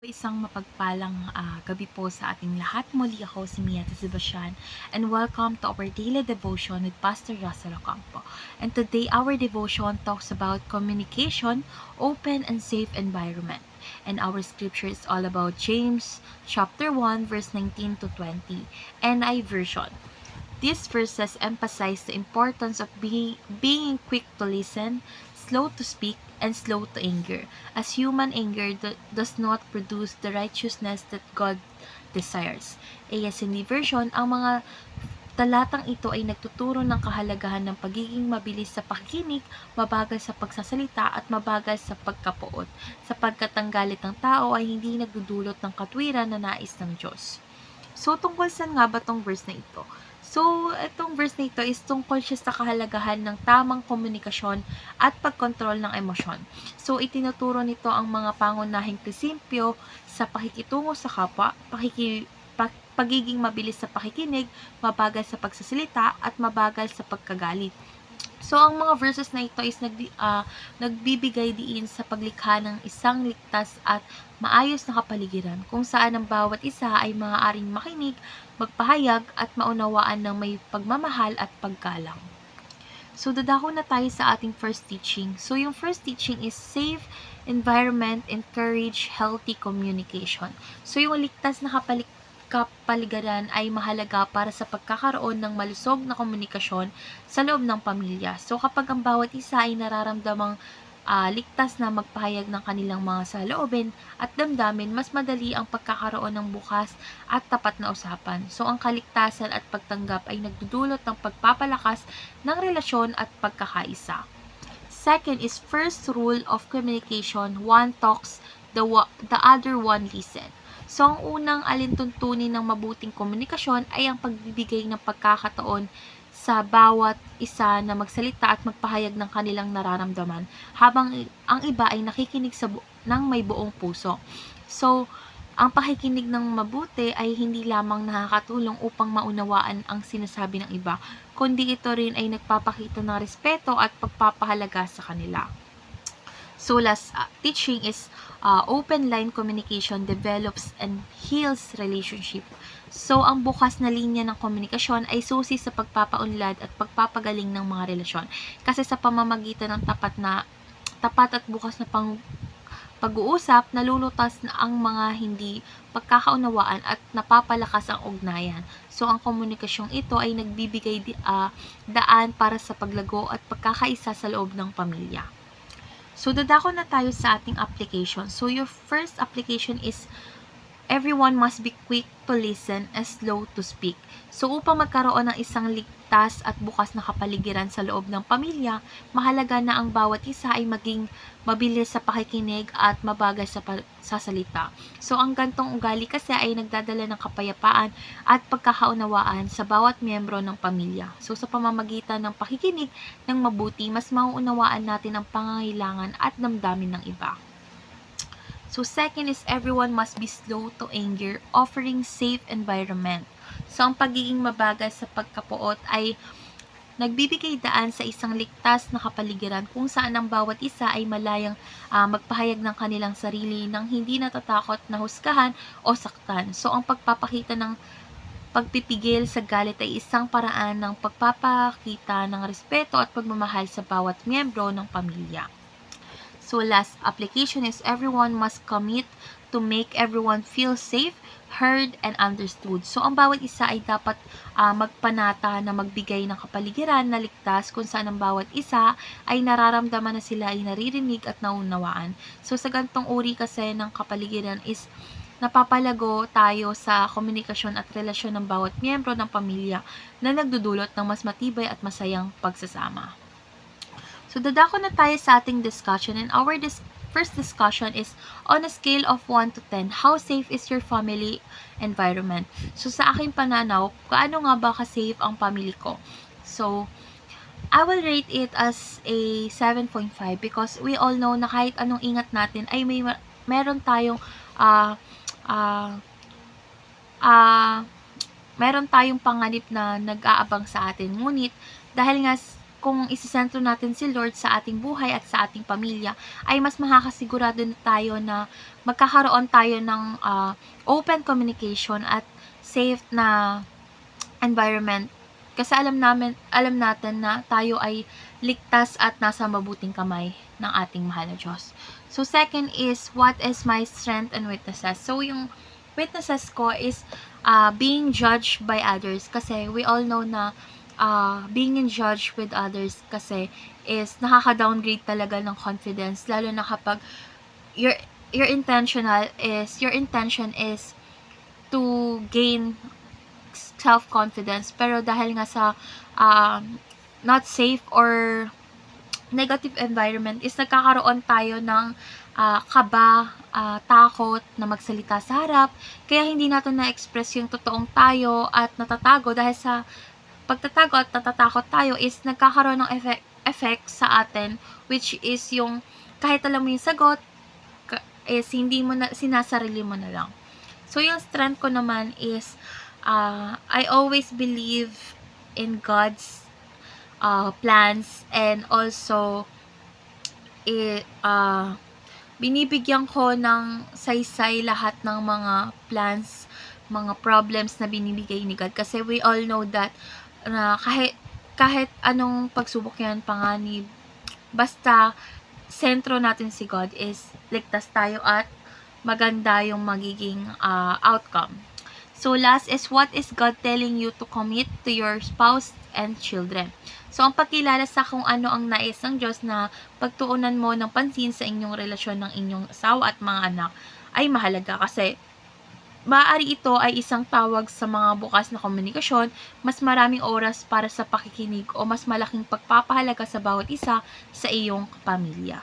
Isang mapagpalang gabi po sa ating lahat. Muli ako si Mia Sebastian and welcome to our daily devotion with Pastor Russell Ocampo. And today our devotion talks about communication, open and safe environment. And our scripture is all about James chapter 1 verse 19 to 20 NI version. These verses emphasize the importance of being quick to listen, slow to speak, and slow to anger, as human anger does not produce the righteousness that God desires. ASND version, ang mga talatang ito ay nagtuturo ng kahalagahan ng pagiging mabilis sa pakikinig, mabagal sa pagsasalita at mabagal sa pagkapuot, sapagkat ang galit ng tao ay hindi nagdudulot ng katwiran na nais ng Diyos. So, tungkol saan nga ba tong verse na ito? So, itong verse na ito is tungkol siya sa kahalagahan ng tamang komunikasyon at pagkontrol ng emosyon. So, itinuturo nito ang mga pangunahing prinsipyo sa pakikitungo sa kapwa, pagiging mabilis sa pakikinig, mabagal sa pagsasalita, at mabagal sa pagkagalit. So, ang mga verses na ito is nagbibigay diin sa paglikha ng isang ligtas at maayos na kapaligiran kung saan ang bawat isa ay maaaring makinig, magpahayag at maunawaan ng may pagmamahal at paggalang. So, dadako na tayo sa ating first teaching. So, yung first teaching is safe environment, encourage healthy communication. So, yung ligtas na kapaligiran ay mahalaga para sa pagkakaroon ng malusog na komunikasyon sa loob ng pamilya. So, kapag ang bawat isa ay nararamdamang ligtas na magpahayag ng kanilang mga saloobin at damdamin, mas madali ang pagkakaroon ng bukas at tapat na usapan. So, ang kaligtasan at pagtanggap ay nagdudulot ng pagpapalakas ng relasyon at pagkakaisa. Second is first rule of communication, one talks, the other one listen. So, ang unang alintuntunin ng mabuting komunikasyon ay ang pagbibigay ng pagkakataon sa bawat isa na magsalita at magpahayag ng kanilang nararamdaman, habang ang iba ay nakikinig ng may buong puso. So, ang pakikinig ng mabuti ay hindi lamang nakakatulong upang maunawaan ang sinasabi ng iba, kundi ito rin ay nagpapakita ng respeto at pagpapahalaga sa kanila. So, last teaching is open line communication develops and heals relationship. So, ang bukas na linya ng komunikasyon ay susi sa pagpapaunlad at pagpapagaling ng mga relasyon. Kasi sa pamamagitan ng tapat at bukas na pag-uusap, nalulutas na ang mga hindi pagkakaunawaan at napapalakas ang ugnayan. So, ang komunikasyong ito ay nagbibigay daan para sa paglago at pagkakaisa sa loob ng pamilya. So, dadako na tayo sa ating application. So, your first application is everyone must be quick to listen and slow to speak. So, upang magkaroon ng isang ligtas at bukas na kapaligiran sa loob ng pamilya, mahalaga na ang bawat isa ay maging mabilis sa pakikinig at mabagal sa sasalita. So, ang gantong ugali kasi ay nagdadala ng kapayapaan at pagkakaunawaan sa bawat miyembro ng pamilya. So, sa pamamagitan ng pakikinig ng mabuti, mas mauunawaan natin ang pangangailangan at damdamin ng iba. So, second is everyone must be slow to anger, offering safe environment. So, ang pagiging mabagal sa pagkapuot ay nagbibigay daan sa isang ligtas na kapaligiran kung saan ang bawat isa ay malayang magpahayag ng kanilang sarili nang hindi natatakot na husgahan o saktan. So, ang pagpapakita ng pagpipigil sa galit ay isang paraan ng pagpapakita ng respeto at pagmamahal sa bawat miyembro ng pamilya. So, last application is everyone must commit to make everyone feel safe, heard, and understood. So, ang bawat isa ay dapat magpanata na magbigay ng kapaligiran na ligtas kung saan ang bawat isa ay nararamdaman na sila ay naririnig at naunawaan. So, sa gantong uri kasi ng kapaligiran is napapalago tayo sa komunikasyon at relasyon ng bawat miyembro ng pamilya na nagdudulot ng mas matibay at masayang pagsasama. So, dadako na tayo sa ating discussion, and our first discussion is on a scale of 1 to 10, how safe is your family environment? So, sa aking pananaw, gaano nga ba ka-safe ang family ko? So, I will rate it as a 7.5 because we all know na kahit anong ingat natin ay meron tayong meron tayong panganib na nag-aabang sa atin. Ngunit, dahil nga kung isisentro natin si Lord sa ating buhay at sa ating pamilya, ay mas makakasigurado na tayo na magkakaroon tayo ng open communication at safe na environment. Kasi alam natin na tayo ay ligtas at nasa mabuting kamay ng ating mahal na Diyos. So, second is, what is my strength and weaknesses? So, yung weaknesses ko is being judged by others. Kasi we all know na being in judge with others kasi is nakaka-downgrade talaga ng confidence. Lalo na kapag your intention is to gain self-confidence, pero dahil nga sa not safe or negative environment is nagkakaroon tayo ng kaba, takot na magsalita sa harap, kaya hindi natin na-express yung totoong tayo at natatago. Dahil sa pagtatago at natatakot tayo is nagkakaroon ng effect sa atin, which is yung kahit alam mo yung sagot is hindi mo na, sinasarili mo na lang. So yung strength ko naman is I always believe in God's plans, and also binibigyan ko ng saysay lahat ng mga plans, mga problems na binibigay ni God, kasi we all know that kahit anong pagsubok yan, panganib, basta sentro natin si God is ligtas tayo at maganda yung magiging outcome. So last is, what is God telling you to commit to your spouse and children? So ang pagkilala sa kung ano ang nais ng Diyos na pagtuunan mo ng pansin sa inyong relasyon ng inyong asawa at mga anak ay mahalaga, kasi maaari ito ay isang tawag sa mga bukas na komunikasyon, mas maraming oras para sa pakikinig, o mas malaking pagpapahalaga sa bawat isa sa iyong pamilya.